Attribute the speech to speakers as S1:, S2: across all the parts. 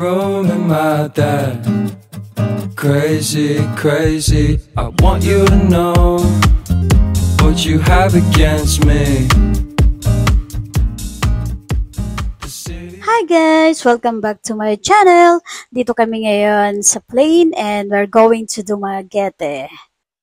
S1: Room in my dad. Crazy, crazy. I want you to know what you have against me.
S2: Hi guys! Welcome back to my channel. Dito kami ngayon sa plane and we're going to Dumaguete.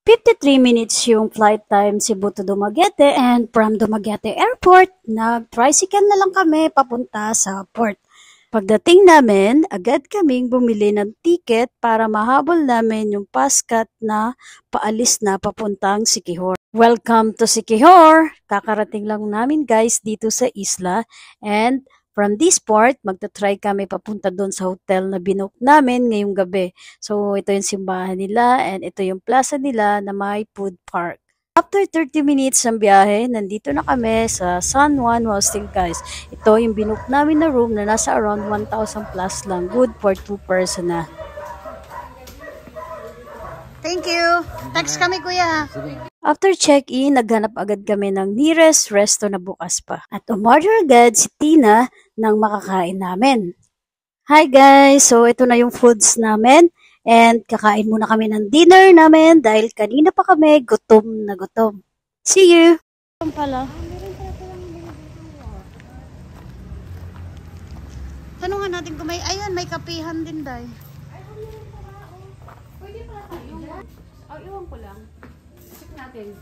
S2: 53 minutes yung flight time Cebu to Dumaguete, and from Dumaguete Airport, nag-tricycle na lang kami papunta sa port. Pagdating namin, agad kaming bumili ng ticket para mahabol namin yung paskat na paalis na papuntang Siquijor. Welcome to Siquijor! Kakarating lang namin guys dito sa isla, and from this port, magta-try kami papunta doon sa hotel na binook namin ngayong gabi. So, ito yung simbahan nila and ito yung plaza nila na may food park. After 30 minutes ng biyahe, nandito na kami sa San Juan Hostel guys. Ito yung binook namin na room na nasa around 1,000 plus lang. Good for 2 person na. Thank you. Text kami kuya. After check-in, naghanap agad kami ng nearest resto na bukas pa. At umorder agad si Tina ng makakain namin. Hi guys! So ito na yung foods namin. And kakain muna kami ng dinner namin dahil kanina pa kami gutom na gutom. See you! Gutom pala. Tanungan natin kung may, ayun, may kapihan din dahil.
S3: Pwede pala tayo. Iwan ko lang. Check natin.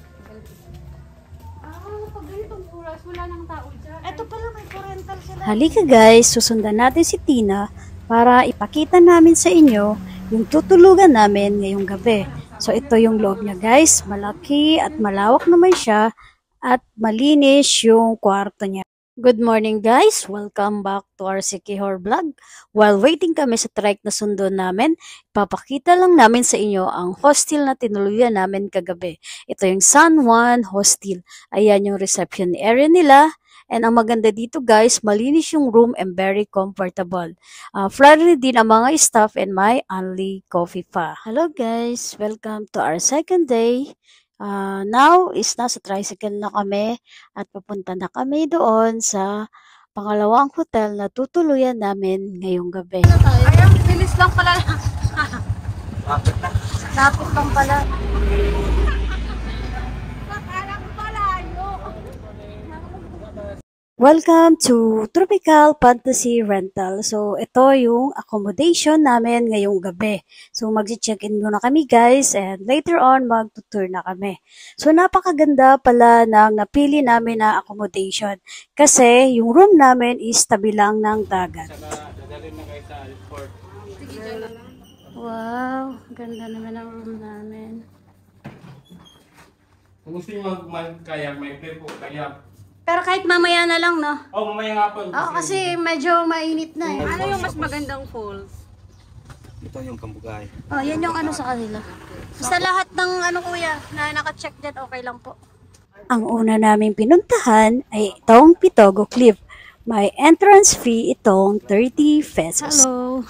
S3: Pag ganitong oras, wala nang tao dyan.
S2: Ito pala, may parental sila. Halika guys, susundan natin si Tina para ipakita namin sa inyo yung tutulugan namin ngayong gabi. So ito yung loob niya guys, malaki at malawak naman siya at malinis yung kwarto niya. Good morning guys, welcome back to our Siquijor vlog. While waiting kami sa trike na sundo namin, papakita lang namin sa inyo ang hostel na tinuluyan namin kagabi. Ito yung San Juan Hostel. Ayan yung reception area nila. And ang maganda dito guys, malinis yung room and very comfortable. Friendly din ang mga staff and may only coffee pa. Hello guys, welcome to our second day. Now is nasa tricycle na kami at papunta na kami doon sa pangalawang hotel na tutuluyan namin ngayong gabi.
S3: Ayun, bilis lang pala.
S2: Lapit lang pala. Welcome to Tropical Fantasy Rental. So, ito yung accommodation namin ngayong gabi. So, mag-check-in muna kami guys and later on mag-tour na kami. So, napakaganda pala ng napili namin na accommodation kasi yung room namin is tabi lang ng dagat. Wow, ganda naman ang room namin.
S4: Kung gusto nyo mag-kayak, may play po, kayak.
S2: Pero kahit mamaya na lang, no?
S4: Oh, mamaya nga po.
S2: Oo, kasi medyo mainit na eh.
S3: Ano yung mas magandang falls?
S5: Ito yung Kambugay.
S2: Oh, yan yung ano sa kanila. Basta lahat ng ano kuya, na naka-check dyan, okay lang po. Ang una naming pinuntahan ay itong Pitogo Cliff. May entrance fee itong 30 pesos. Hello.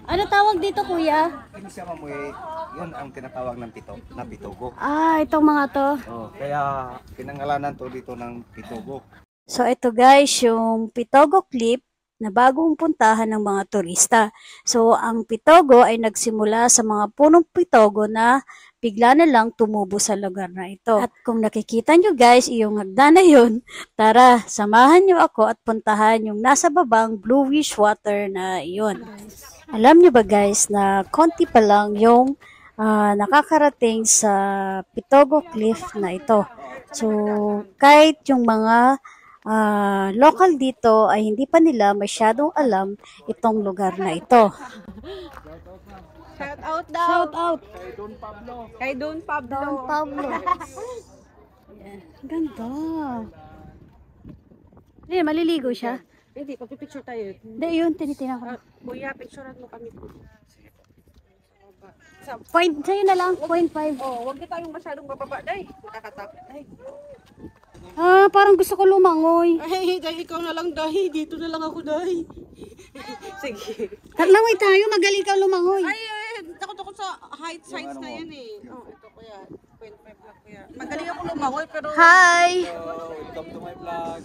S2: Ano tawag dito kuya?
S5: Hindi siya mamuhi. Yun ang tinatawag ng pitogo.
S2: Ah, itong mga to.
S5: Oh, kaya pinangalanan to dito ng pitogo.
S2: So ito guys, yung Pitogo Cliff na bagong puntahan ng mga turista. So ang Pitogo ay nagsimula sa mga punong pitogo na bigla na lang tumubo sa lugar na ito. At kung nakikita nyo guys, yung hagdan na yun, tara, samahan nyo ako at puntahan yung nasa babang bluish water na iyon. Alam nyo ba guys na konti pa lang yung nakakarating sa Pitogo Cliff na ito. So kahit yung mga local dito ay hindi pa nila masyadong alam itong lugar na ito.
S3: Shout out daw.
S2: Shout out.
S3: Kay Don Pablo.
S2: Don Pablo. Yeah. Ganda. Eh, maliligo siya.
S3: Hindi, pagpipicture tayo.
S2: Hindi, yun, tinitingnan ko.
S3: Kuya, picturean mo kami.
S2: Point, sa'yo na lang, 0.5.
S3: Oh, huwag na tayong masyadong bababa, day. Nakakatakot, day.
S2: Parang gusto ko lumangoy.
S3: Ay, day, ikaw na lang, day. Dito na lang ako, day. Sige.
S2: Langoy tayo, magaling ka lumangoy.
S3: Ay, takot ako sa heights na yan eh. Oh, ito kuya. 0.5 Magaling ako lumangoy pero...
S2: Hi!
S5: Welcome to my vlog.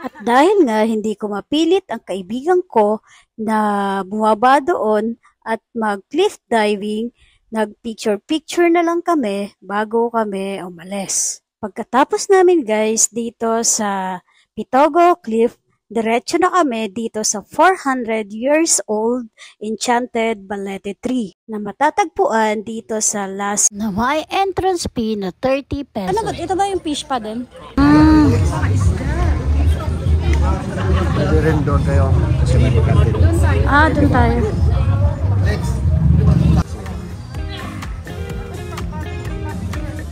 S2: At dahil nga hindi ko mapilit ang kaibigan ko na bumaba doon at mag-cliff diving, nag-picture-picture na lang kami bago kami umalis. Pagkatapos namin guys dito sa Pitogo Cliff, diretso na kami dito sa 400 years old Enchanted Balete Tree na matatagpuan dito sa Las na may entrance fee na 30 pesos. Ano ba? Ito ba yung fish pa din?
S5: Pwede rin doon kayo kasi may bakante.
S2: Doon tayo.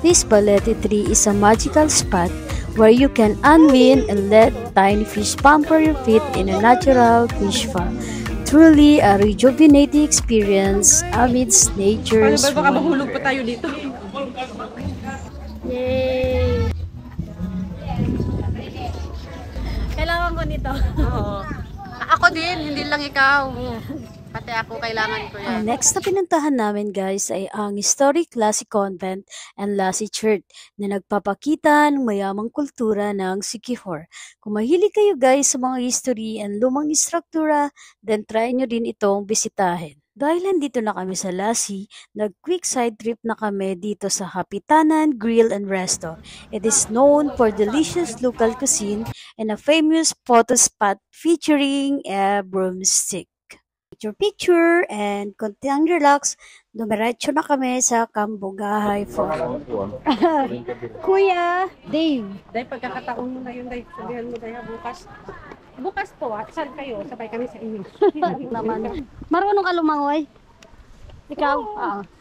S2: This Balete Tree is a magical spot where you can unwind and let tiny fish pamper your feet in a natural fish farm. Truly a rejuvenating experience amidst nature's
S3: Paano ba? Baka
S2: wonders.
S3: mahulog pa tayo dito.
S2: Yay! Kailangan ko nito.
S3: Oo. Ako din, hindi lang ikaw. Pati ako, kailangan ko
S2: Ang
S3: yan.
S2: next na pinuntahan namin guys ay ang Historic Lassie Convent and Lassie Church na nagpapakita ng mayamang kultura ng Siquijor. Kung mahilig kayo guys sa mga history and lumang istruktura, then try nyo din itong bisitahin. Dahil nandito na kami sa Lassie, nag-quick side trip na kami dito sa Kapitanan Grill and Resto. It is known for delicious local cuisine and a famous photo spot featuring a broomstick. Picture and konting relax, dumiretso na kami sa Cambugahay Falls. Kuya Dave.
S3: Dahil pagkakataon mo na yun, dahil sabihan mo dahil bukas. Bukas po, saan kayo? Sabay kami sa inyo.
S2: Naman. Marunong ka lumangoy? Ikaw?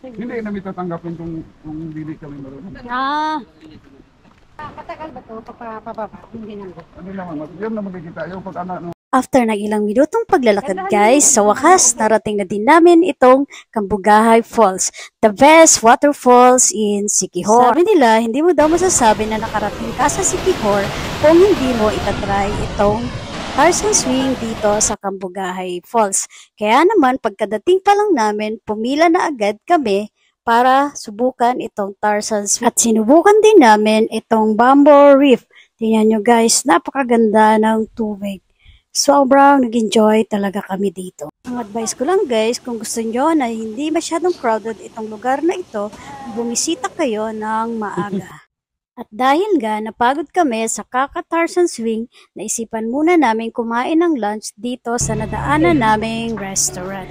S4: Hindi namin tatanggapin kung hindi kami marunong.
S3: Matagal ba ito? Papababa? Hindi naman.
S4: Ano naman, yun na magkikita. Yung pag ano,
S2: After ng ilang minutong paglalakad guys, sa wakas narating na din namin itong Cambugahay Falls, the best waterfalls in Siquijor. Sabi nila, hindi mo daw masasabi na nakarating ka sa Siquijor kung hindi mo itatry itong Tarzan swing dito sa Cambugahay Falls. Kaya naman pagkadating pa lang namin, pumila na agad kami para subukan itong Tarzan swing. At sinubukan din namin itong Bamboo Reef. Tingnan nyo guys, napakaganda ng tubig. Sobrang nag-enjoy talaga kami dito. Ang advice ko lang guys, kung gusto nyo na hindi masyadong crowded itong lugar na ito, bumisita kayo ng maaga. At dahil nga napagod kami sa Kaka-Tarzan swing, naisipan muna namin kumain ng lunch dito sa nadaanan naming restaurant.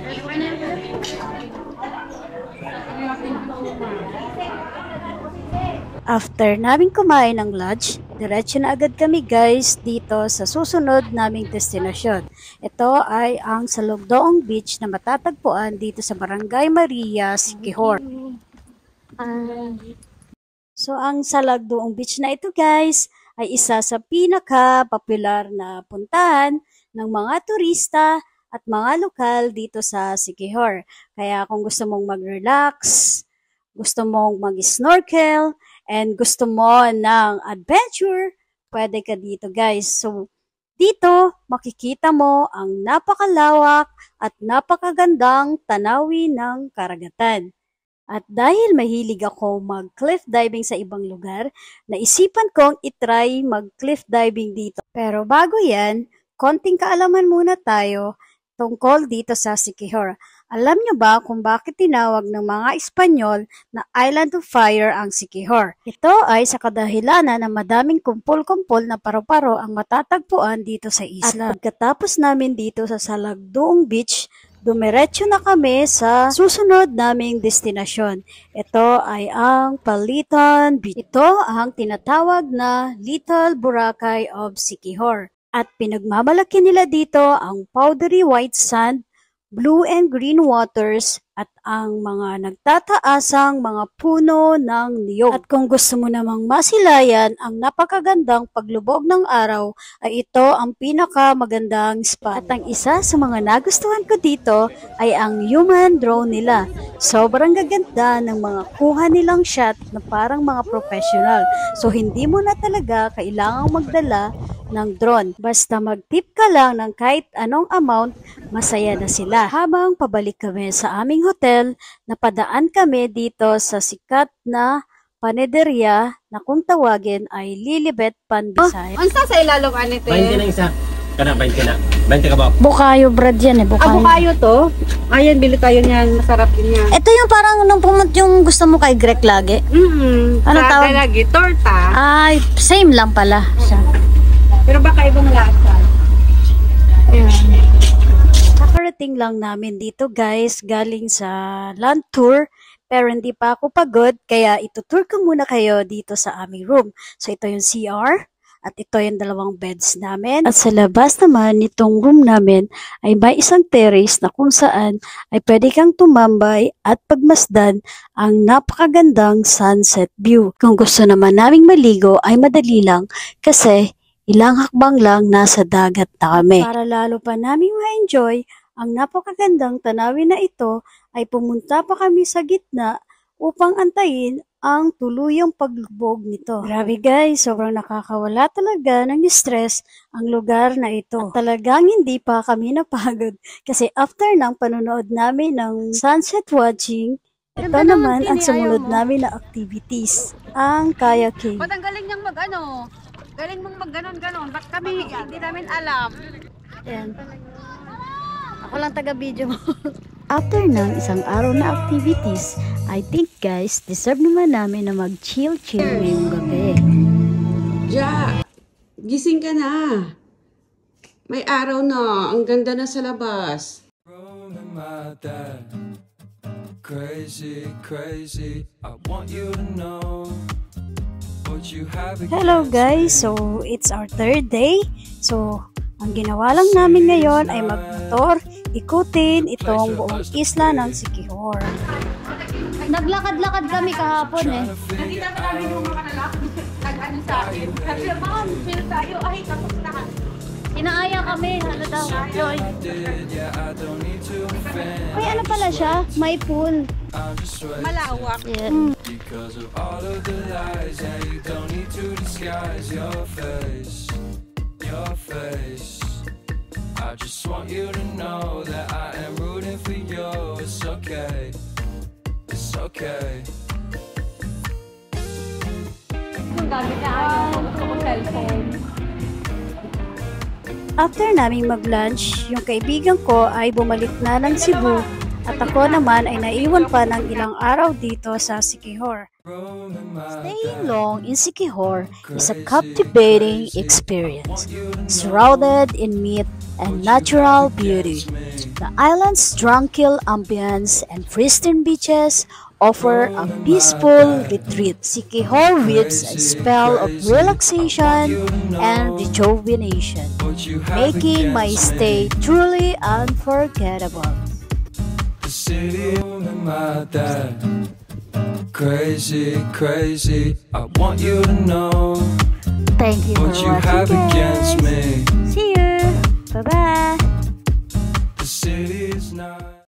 S2: After namin kumain ng lunch, diretso na agad kami guys dito sa susunod naming destinasyon. Ito ay ang Salugdoong Beach na matatagpuan dito sa Barangay Maria, Siquijor. So ang Salugdoong Beach na ito guys ay isa sa pinaka-popular na puntahan ng mga turista at mga lokal dito sa Siquijor. Kaya kung gusto mong mag-relax, gusto mong mag-snorkel, and gusto mo ng adventure, pwede ka dito guys. So, dito makikita mo ang napakalawak at napakagandang tanawin ng karagatan. At dahil mahilig ako mag-cliff diving sa ibang lugar, naisipan kong itry mag-cliff diving dito. Pero bago yan, konting kaalaman muna tayo tungkol dito sa Siquijor. Alam nyo ba kung bakit tinawag ng mga Espanyol na Island of Fire ang Siquijor? Ito ay sa kadahilanan na madaming kumpol-kumpol na paro-paro ang matatagpuan dito sa isla. At pagkatapos namin dito sa Salugdoong Beach, dumiretso na kami sa susunod naming destinasyon. Ito ay ang Palitan Beach. Ito ang tinatawag na Little Boracay of Siquijor. At pinagmamalaki nila dito ang powdery white sand, blue and green waters, at ang mga nagtataasang mga puno ng niyog. At kung gusto mo namang masilayan ang napakagandang paglubog ng araw, ay ito ang pinakamagandang spot. At ang isa sa mga nagustuhan ko dito ay ang human drone nila. Sobrang gaganda ng mga kuha nilang shot na parang mga professional. So hindi mo na talaga kailangang magdala ng drone. Basta mag-tip ka lang ng kahit anong amount, masaya na sila. Habang pabalik kami sa aming hotel, napadaan kami dito sa sikat na panederya na kung tawagin ay Lilibet Panbisaya.
S3: Unsa sa ilalong anite?
S6: 20 na isa. Kana 20 na. 20 ka ba?
S2: Bukayo brad yan eh, bukayo.
S3: Kayo to? Ayan, bili tayo niyan. Masarap din yan.
S2: Ito yung parang nung pumunta yung gusto mo kay Greg lagi. Ano tawag?
S3: Lagi, torta.
S2: Ay, same lang pala siya.
S3: Pero baka ibang lasa.
S2: Nakarating lang namin dito guys, galing sa land tour. Pero hindi pa ako pagod, kaya itutour ko muna kayo dito sa aming room. So ito yung CR, at ito yung dalawang beds namin. At sa labas naman nitong room namin ay may isang terrace na kung saan ay pwede kang tumambay at pagmasdan ang napakagandang sunset view. Kung gusto naman naming maligo ay madali lang kasi ilang hakbang lang nasa dagat na kami. Para lalo pa naming ma-enjoy ang napakagandang tanawin na ito, ay pumunta pa kami sa gitna upang antayin ang tuluyang paglubog nito. Grabe guys, sobrang nakakawala talaga ng stress ang lugar na ito. At talagang hindi pa kami napagod kasi after ng panonood namin ng sunset watching, ito naman ang sumunod namin na activities, ang kayaking.
S3: Ba't ang galing niyang mag-ano? Galing mong mag-ganon-ganon. Ba't kami hindi namin alam?
S2: Yan. Ako lang taga-video mo. After ng isang araw na activities, I think guys, deserve naman namin na mag-chill-chill ngayong gabi.
S3: Ja, gising ka na. May araw na. Ang ganda na sa labas.
S1: Crazy, crazy. I want you to know what you have against
S2: Hello guys, so it's our third day. So, ang ginawa lang namin ngayon ay magmotor, ikutin itong buong isla ng Siquijor. Naglakad-lakad kami kahapon eh.
S3: Nakita na namin yung mga nag-ano sa akin. Sabi, ma'am, feel tayo. Ay, tapos na.
S2: Inaaya kami, ano daw, Joy. Ay, ano pala siya? May pool.
S3: Malawak.
S2: Yeah.
S1: because of all of the lies. Yeah, you don't need to disguise your face. Your face. I just want you to know that I am rooting for you. It's okay. It's okay.
S2: After naming mag-lunch, yung kaibigan ko ay bumalik na ng Cebu at ako naman ay naiwan pa ng ilang araw dito sa Siquijor. Staying long in Siquijor is a captivating experience, surrounded in myth and natural beauty. The island's tranquil ambience and pristine beaches offer a peaceful retreat. Siquijor weaves a spell of relaxation and rejuvenation, making my stay truly unforgettable.
S1: The city of my dad. Crazy, crazy. I want you to know
S2: Thank you
S1: what
S2: for
S1: you have
S2: watching,
S1: against
S2: guys.
S1: me.